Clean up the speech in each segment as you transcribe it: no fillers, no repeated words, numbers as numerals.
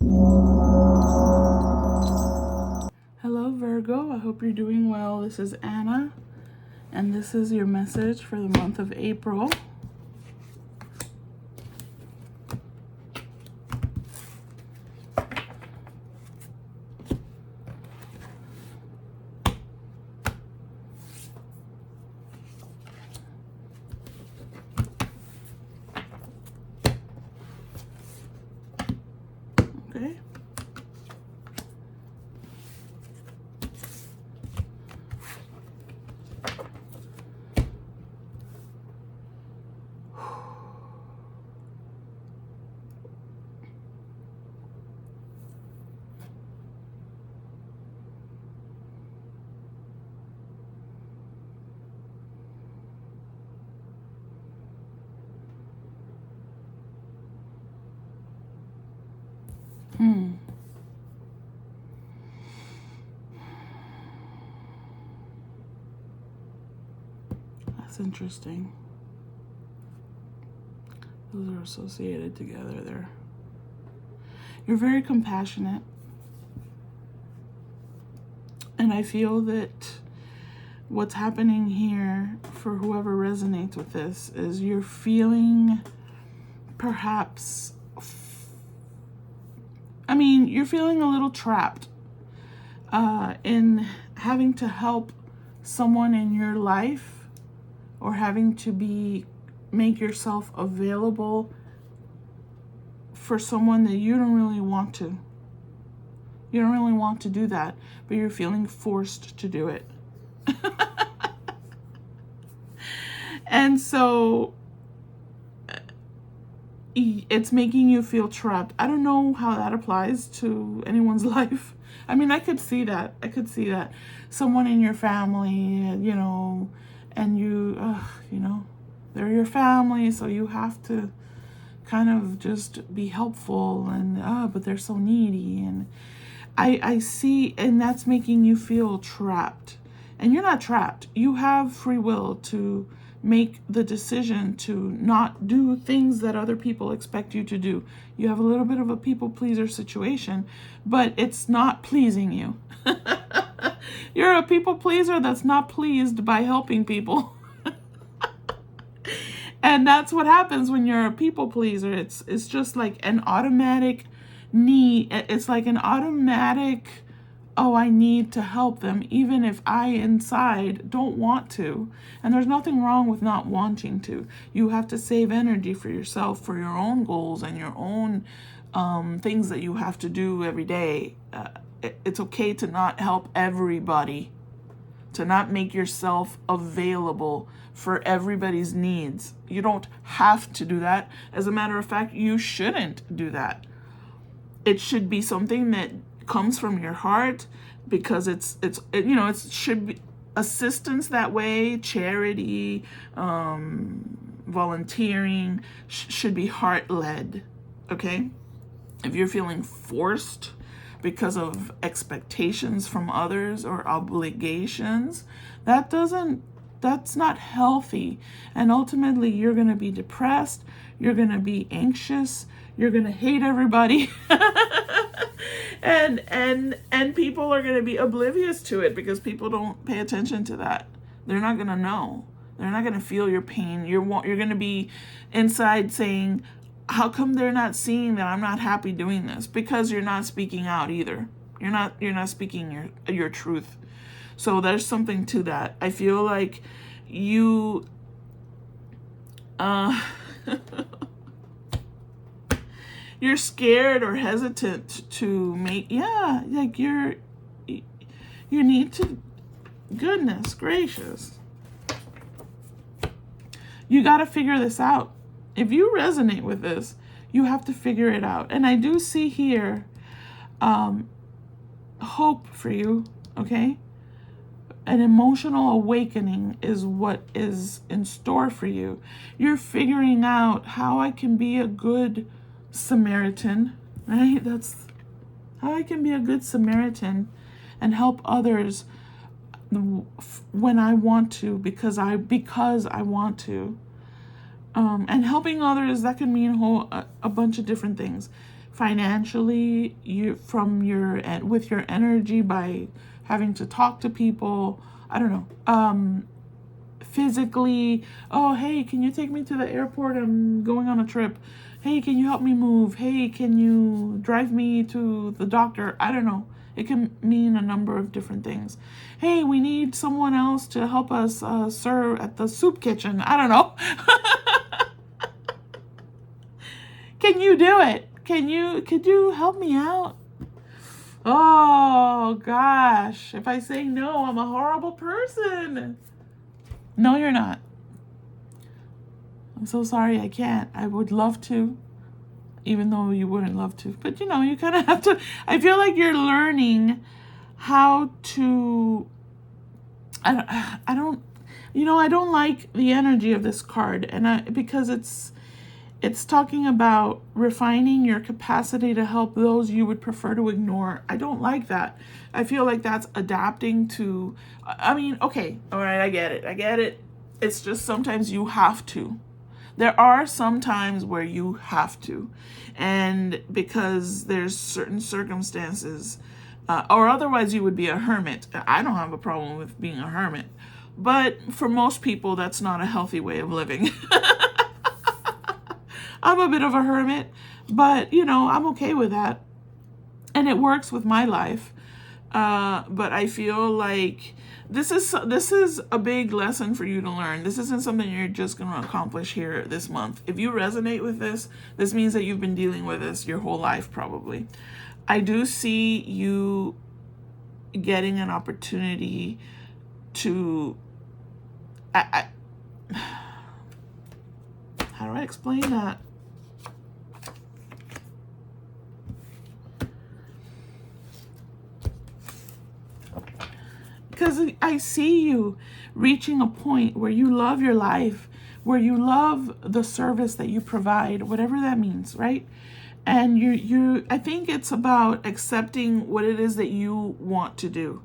Hello, Virgo. I hope you're doing well. This is Anna, and this is your message for the month of April. Okay. That's interesting. Those are associated together there. You're very compassionate. And I feel that what's happening here, for whoever resonates with this, is you're feeling perhaps, you're feeling a little trapped in having to help someone in your life, or having to make yourself available for someone that you don't really want to. You don't really want to do that, but you're feeling forced to do it. And so it's making you feel trapped. I don't know how that applies to anyone's life. I could see that. Someone in your family, and they're your family, so you have to kind of just be helpful, and but they're so needy, and I see, and that's making you feel trapped. And you're not trapped. You have free will to make the decision to not do things that other people expect you to do. You have a little bit of a people pleaser situation, but it's not pleasing you. You're a people pleaser that's not pleased by helping people. And that's what happens when you're a people pleaser. It's just like an automatic need. It's like an automatic, oh, I need to help them, even if I inside don't want to. And there's nothing wrong with not wanting to. You have to save energy for yourself, for your own goals and your own things that you have to do every day. It's okay to not help everybody, to not make yourself available for everybody's needs. You don't have to do that. As a matter of fact, you shouldn't do that. It should be something that comes from your heart, because it should be assistance that way. Charity, volunteering should be heart-led. Okay? If you're feeling forced because of expectations from others or obligations, that's not healthy. And ultimately, you're going to be depressed, you're going to be anxious, you're going to hate everybody. and people are going to be oblivious to it, because people don't pay attention to that. They're not going to know. They're not going to feel your pain. You're going to be inside saying, how come they're not seeing that I'm not happy doing this? Because you're not speaking out either. You're not speaking your truth. So there's something to that. I feel like you you're scared or hesitant to make, like you need to, goodness gracious. You got to figure this out. If you resonate with this, you have to figure it out. And I do see here hope for you, okay? An emotional awakening is what is in store for you. You're figuring out how I can be a good Samaritan, right? That's how I can be a good Samaritan and help others when I want to, because I want to. And helping others, that can mean a bunch of different things. financially, with your energy by having to talk to people. I don't know. Physically, oh, hey, can you take me to the airport? I'm going on a trip. Hey, can you help me move? Hey, can you drive me to the doctor? I don't know. It can mean a number of different things. Hey, we need someone else to help us serve at the soup kitchen. I don't know. Can you do it? Could you help me out? Oh, gosh. If I say no, I'm a horrible person. No, you're not. I'm so sorry I can't. I would love to, even though you wouldn't love to. But, you kind of have to. I feel like you're learning how to. I don't. I don't like the energy of this card, because it's talking about refining your capacity to help those you would prefer to ignore. I don't like that. I feel like that's adapting to. Okay, all right, I get it. It's just sometimes you have to. There are some times where you have to, and because there's certain circumstances, or otherwise you would be a hermit. I don't have a problem with being a hermit, but for most people, that's not a healthy way of living. I'm a bit of a hermit, but I'm okay with that, and it works with my life. But I feel like this is a big lesson for you to learn. This isn't something you're just going to accomplish here this month. If you resonate with this means that you've been dealing with this your whole life, probably. I do see you getting an opportunity to. How do I explain that? Because I see you reaching a point where you love your life, where you love the service that you provide, whatever that means, right? And I think it's about accepting what it is that you want to do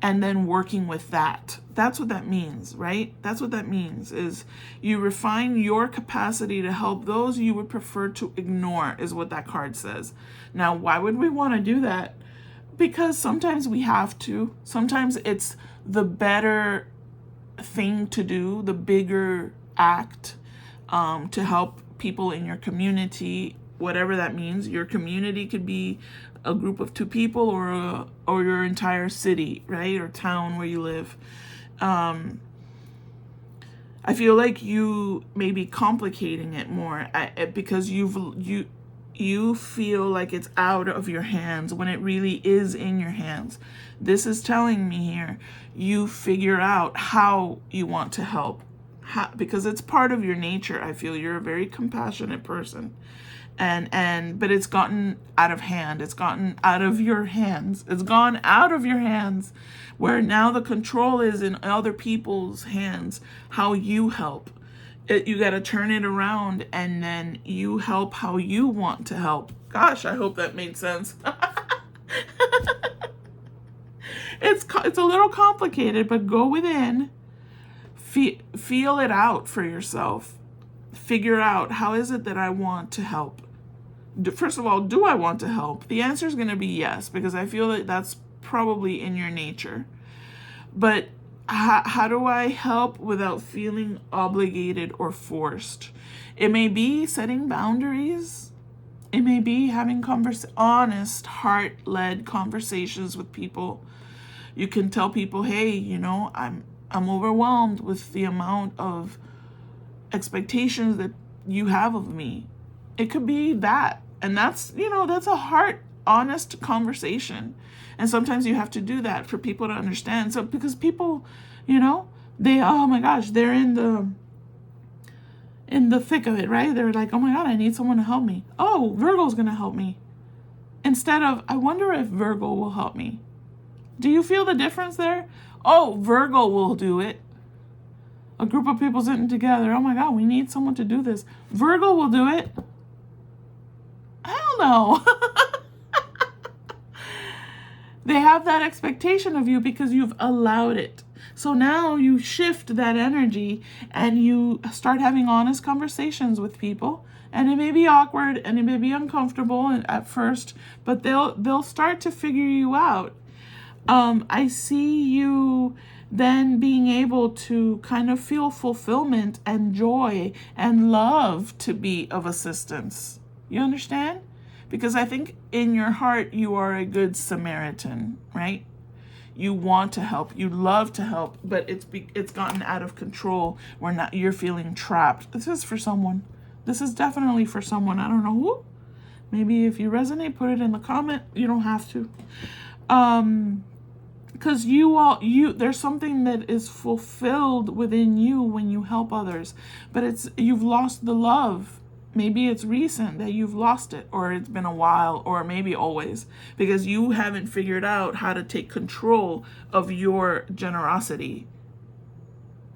and then working with that. That's what that means, right? That's what that means, is you refine your capacity to help those you would prefer to ignore, is what that card says. Now, why would we want to do that? Because sometimes we have to. Sometimes it's the better thing to do, the bigger act, to help people in your community, whatever that means. Your community could be a group of 2 people or your entire city, right? Or town where you live. I feel like you may be complicating it more because you feel like it's out of your hands when it really is in your hands. This is telling me here, you figure out how you want to help, because it's part of your nature. I feel you're a very compassionate person, but it's gotten out of hand. It's gotten out of your hands. It's gone out of your hands, where now the control is in other people's hands. How you help. You got to turn it around, and then you help how you want to help. Gosh, I hope that made sense. It's a little complicated, but go within, feel it out for yourself. Figure out, how is it that I want to help? First of all, do I want to help? The answer is going to be yes, because I feel that that's probably in your nature. But how do I help without feeling obligated or forced? It may be setting boundaries. It may be having honest, heart-led conversations with people. You can tell people, hey, I'm overwhelmed with the amount of expectations that you have of me. It could be that. And that's a heart, honest conversation. And sometimes you have to do that for people to understand. So because people, oh my gosh, they're in the thick of it, right? They're like, oh my God, I need someone to help me. Oh, Virgo's going to help me. Instead of, I wonder if Virgo will help me. Do you feel the difference there? Oh, Virgo will do it. A group of people sitting together. Oh my God, we need someone to do this. Virgo will do it. Hell no. They have that expectation of you because you've allowed it. So now you shift that energy and you start having honest conversations with people. And it may be awkward and it may be uncomfortable at first, but they'll start to figure you out. I see you then being able to kind of feel fulfillment and joy and love to be of assistance. You understand? Because I think in your heart you are a good Samaritan, right? You want to help, you love to help, but it's gotten out of control where not you're feeling trapped. This is for someone. This is definitely for someone. I don't know who. Maybe if you resonate, put it in the comment. You don't have to. Because there's something that is fulfilled within you when you help others, but you've lost the love. Maybe it's recent that you've lost it, or it's been a while, or maybe always, because you haven't figured out how to take control of your generosity.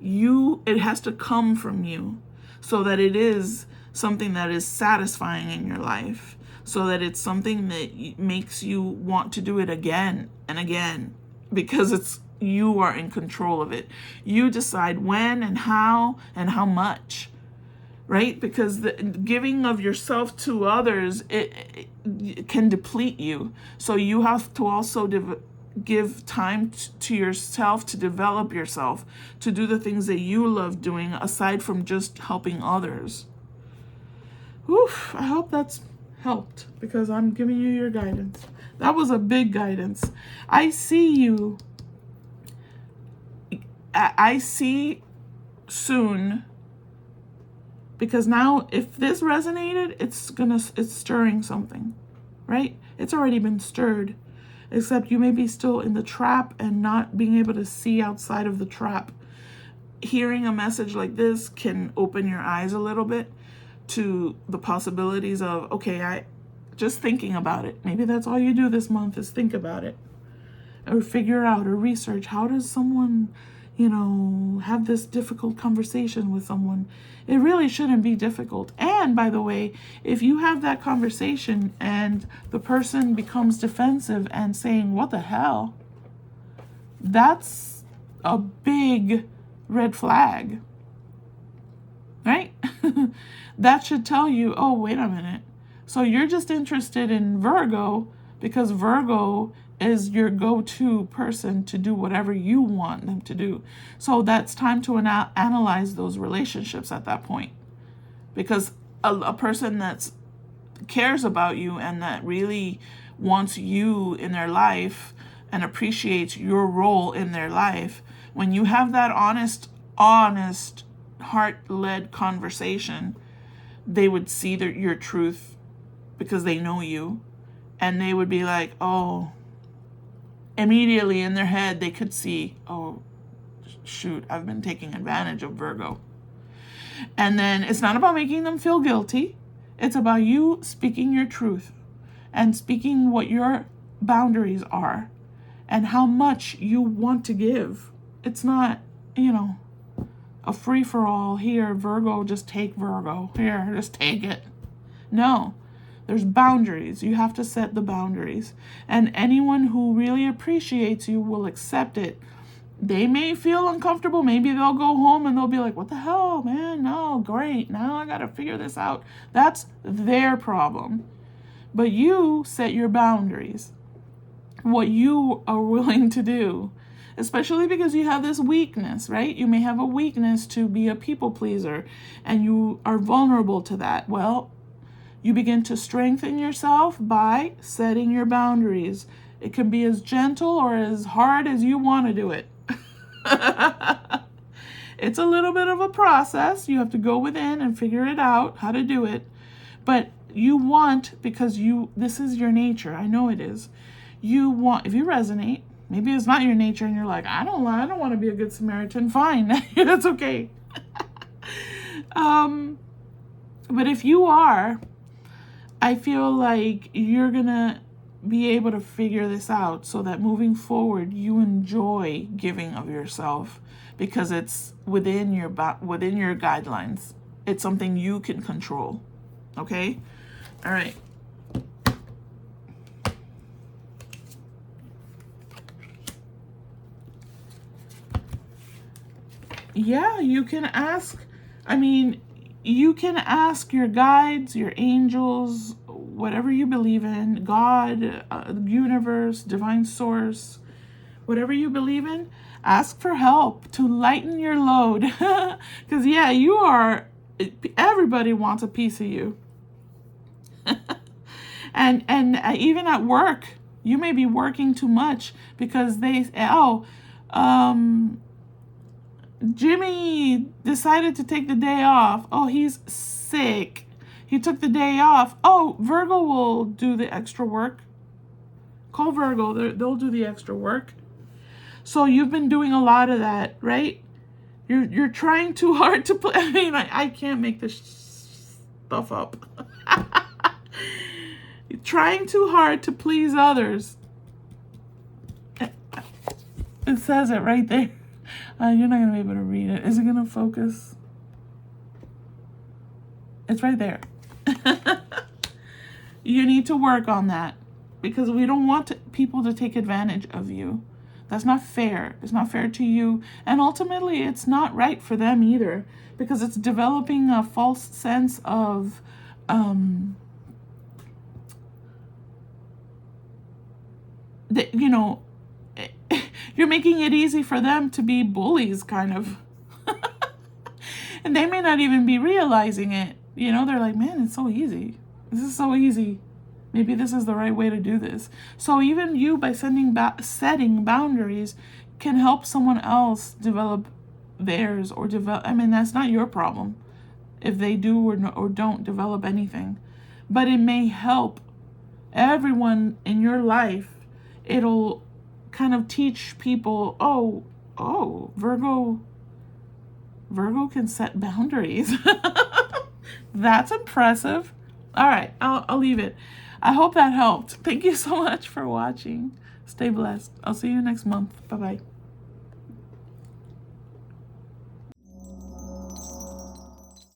It has to come from you so that it is something that is satisfying in your life, so that it's something that makes you want to do it again and again, because you are in control of it. You decide when and how much. Right? Because the giving of yourself to others, it can deplete you. So you have to also give time to yourself to develop yourself, to do the things that you love doing aside from just helping others. Oof, I hope that's helped because I'm giving you your guidance. That was a big guidance. I see you. I see soon. Because now, if this resonated, it's stirring something, right? It's already been stirred, except you may be still in the trap and not being able to see outside of the trap. Hearing a message like this can open your eyes a little bit to the possibilities of, okay, just thinking about it. Maybe that's all you do this month is think about it, or figure out or research, how does someone, have this difficult conversation with someone. It really shouldn't be difficult. And by the way, if you have that conversation and the person becomes defensive and saying, what the hell? That's a big red flag, right? That should tell you, oh, wait a minute. So you're just interested in Virgo because Virgo is your go-to person to do whatever you want them to do. So that's time to analyze those relationships at that point. Because a person that cares about you and that really wants you in their life and appreciates your role in their life, when you have that honest, heart-led conversation, they would see your truth because they know you. And they would be like, oh, immediately in their head, they could see, oh, shoot, I've been taking advantage of Virgo. And then it's not about making them feel guilty. It's about you speaking your truth and speaking what your boundaries are and how much you want to give. It's not, a free-for-all. Here, Virgo, just take Virgo. Here, just take it. No. There's boundaries. You have to set the boundaries. And anyone who really appreciates you will accept it. They may feel uncomfortable. Maybe they'll go home and they'll be like, what the hell, man? No, great. Now I got to figure this out. That's their problem. But you set your boundaries. What you are willing to do. Especially because you have this weakness, right? You may have a weakness to be a people pleaser. And you are vulnerable to that. Well, you begin to strengthen yourself by setting your boundaries. It can be as gentle or as hard as you want to do it. It's a little bit of a process. You have to go within and figure it out, how to do it. But you want, because this is your nature. I know it is. You want, if you resonate, maybe it's not your nature and you're like, I don't want to be a good Samaritan. Fine. That's okay. But if you are, I feel like you're going to be able to figure this out so that moving forward, you enjoy giving of yourself because it's within your guidelines. It's something you can control. Okay? All right. Yeah, you can ask. I mean, you can ask your guides, your angels, whatever you believe in, God, universe, divine source, whatever you believe in, ask for help to lighten your load. Because, yeah, everybody wants a piece of you. And even at work, you may be working too much because Jimmy decided to take the day off. Oh, he's sick. He took the day off. Oh, Virgo will do the extra work. Call Virgo. They'll do the extra work. So you've been doing a lot of that, right? You're trying too hard to play. I mean, I can't make this stuff up. You're trying too hard to please others. It says it right there. You're not going to be able to read it. Is it going to focus? It's right there. You need to work on that because we don't want people to take advantage of you. That's not fair. It's not fair to you. And ultimately, it's not right for them either because it's developing a false sense of that, you're making it easy for them to be bullies, kind of. And they may not even be realizing it. They're like, man, it's so easy. This is so easy. Maybe this is the right way to do this. So even you, by setting boundaries, can help someone else develop theirs or develop. I mean, that's not your problem if they do or don't develop anything. But it may help everyone in your life. It'll kind of teach people, oh, Virgo can set boundaries. That's impressive. All right, I'll leave it. I hope that helped. Thank you so much for watching. Stay blessed. I'll see you next month. Bye-bye.